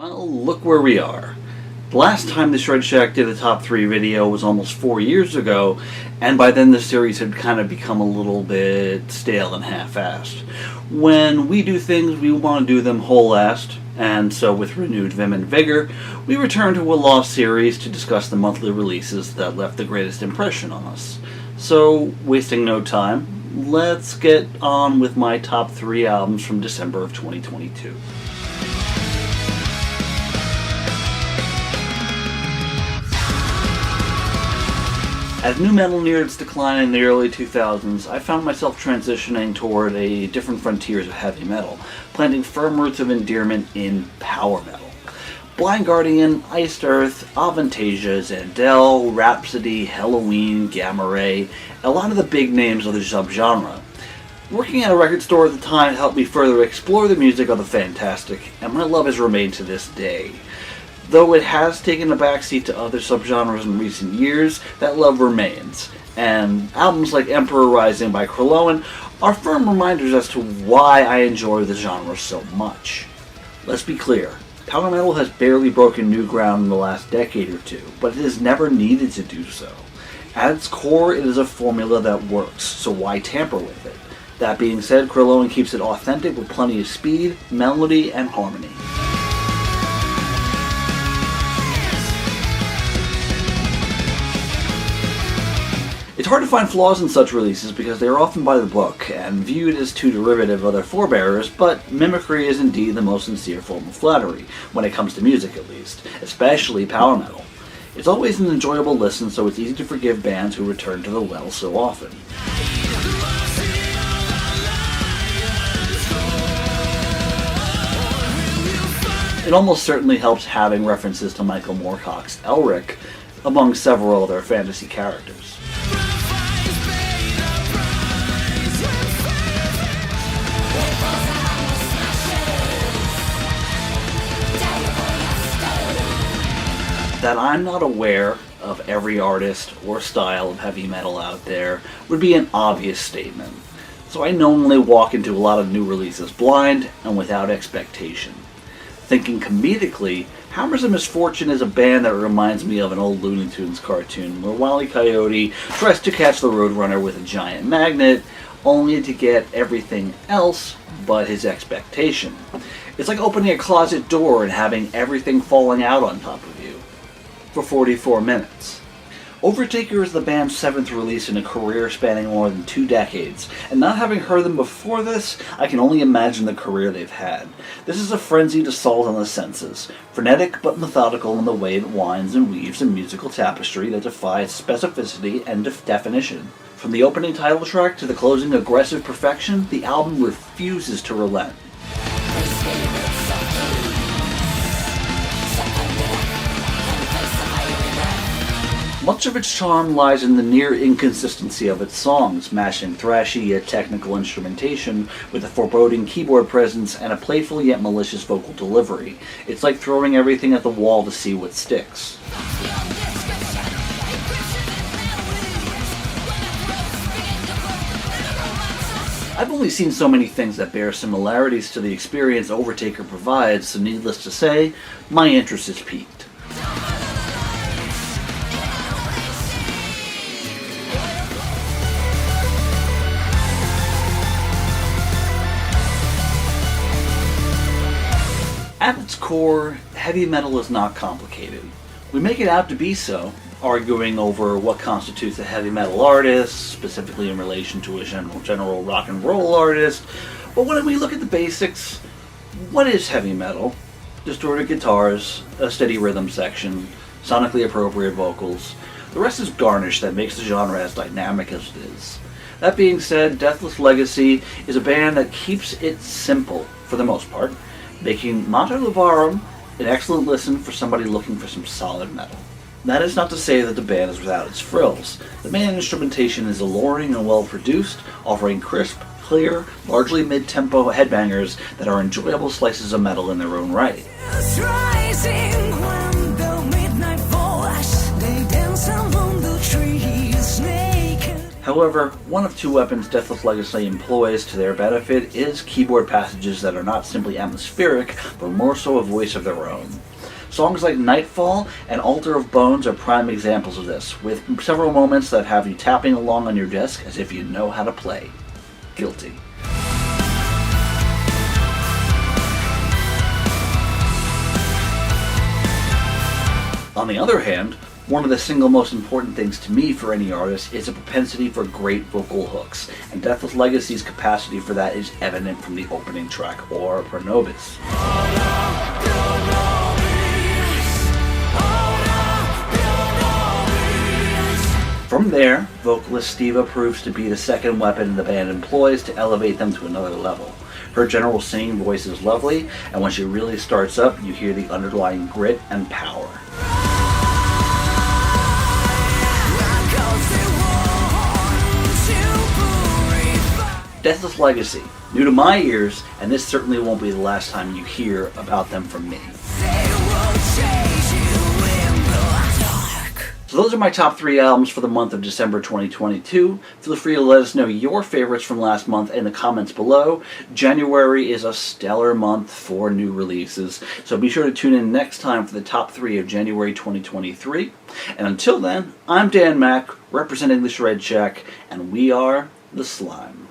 Well, look where we are. The last time the Shred Shack did a top 3 video was almost 4 years ago, and by then the series had kind of become a little bit stale and half-assed. When we do things, we want to do them whole-assed, and so with renewed vim and vigor, we return to a lost series to discuss the monthly releases that left the greatest impression on us. So, wasting no time, let's get on with my top 3 albums from December of 2022. As nu metal neared its decline in the early 2000s, I found myself transitioning toward a different frontiers of heavy metal, planting firm roots of endearment in power metal. Blind Guardian, Iced Earth, Avantasia, Xandel, Rhapsody, Helloween, Gamma Ray, a lot of the big names of the subgenre. Working at a record store at the time helped me further explore the music of the fantastic, and my love has remained to this day. Though it has taken a backseat to other subgenres in recent years, that love remains, and albums like Emperor Rising by Krillin are firm reminders as to why I enjoy the genre so much. Let's be clear, power metal has barely broken new ground in the last decade or two, but it has never needed to do so. At its core, it is a formula that works, so why tamper with it? That being said, Krillin keeps it authentic with plenty of speed, melody, and harmony. It's hard to find flaws in such releases because they are often by the book and viewed as too derivative of their forebearers, but mimicry is indeed the most sincere form of flattery, when it comes to music at least, especially power metal. It's always an enjoyable listen, so it's easy to forgive bands who return to the well so often. It almost certainly helps having references to Michael Moorcock's Elric, among several other fantasy characters. That I'm not aware of every artist or style of heavy metal out there would be an obvious statement, so I normally walk into a lot of new releases blind and without expectation. Thinking comedically, Hammers of Misfortune is a band that reminds me of an old Looney Tunes cartoon where Wile E. Coyote tries to catch the Roadrunner with a giant magnet, only to get everything else but his expectation. It's like opening a closet door and having everything falling out on top of you. For 44 minutes. Overtaker is the band's 7th release in a career spanning more than 2 decades, and not having heard them before this, I can only imagine the career they've had. This is a frenzied assault on the senses, frenetic but methodical in the way it winds and weaves a musical tapestry that defies specificity and definition. From the opening title track to the closing aggressive perfection, the album refuses to relent. Much of its charm lies in the near inconsistency of its songs, mashing thrashy yet technical instrumentation with a foreboding keyboard presence and a playful yet malicious vocal delivery. It's like throwing everything at the wall to see what sticks. I've only seen so many things that bear similarities to the experience Overtaker provides, so needless to say, my interest is piqued. At its core, heavy metal is not complicated. We make it out to be so, arguing over what constitutes a heavy metal artist, specifically in relation to a general rock and roll artist. But when we look at the basics, what is heavy metal? Distorted guitars, a steady rhythm section, sonically appropriate vocals. The rest is garnish that makes the genre as dynamic as it is. That being said, Deathless Legacy is a band that keeps it simple, for the most part, making Mater Levarum an excellent listen for somebody looking for some solid metal. That is not to say that the band is without its frills. The main instrumentation is alluring and well produced, offering crisp, clear, largely mid-tempo headbangers that are enjoyable slices of metal in their own right. However, one of two weapons Deathless Legacy employs to their benefit is keyboard passages that are not simply atmospheric, but more so a voice of their own. Songs like Nightfall and Altar of Bones are prime examples of this, with several moments that have you tapping along on your desk as if you know how to play. Guilty. On the other hand, one of the single most important things to me for any artist is a propensity for great vocal hooks, and Deathless Legacy's capacity for that is evident from the opening track, Ora Pro Nobis. From there, vocalist Stiva proves to be the second weapon the band employs to elevate them to another level. Her general singing voice is lovely, and when she really starts up, you hear the underlying grit and power. Deathless Legacy, new to my ears, and this certainly won't be the last time you hear about them from me. So those are my top 3 albums for the month of December 2022. Feel free to let us know your favorites from last month in the comments below. January is a stellar month for new releases, so be sure to tune in next time for the top 3 of January 2023. And until then, I'm Dan Mack, representing the Shred Shack, and we are The Slime.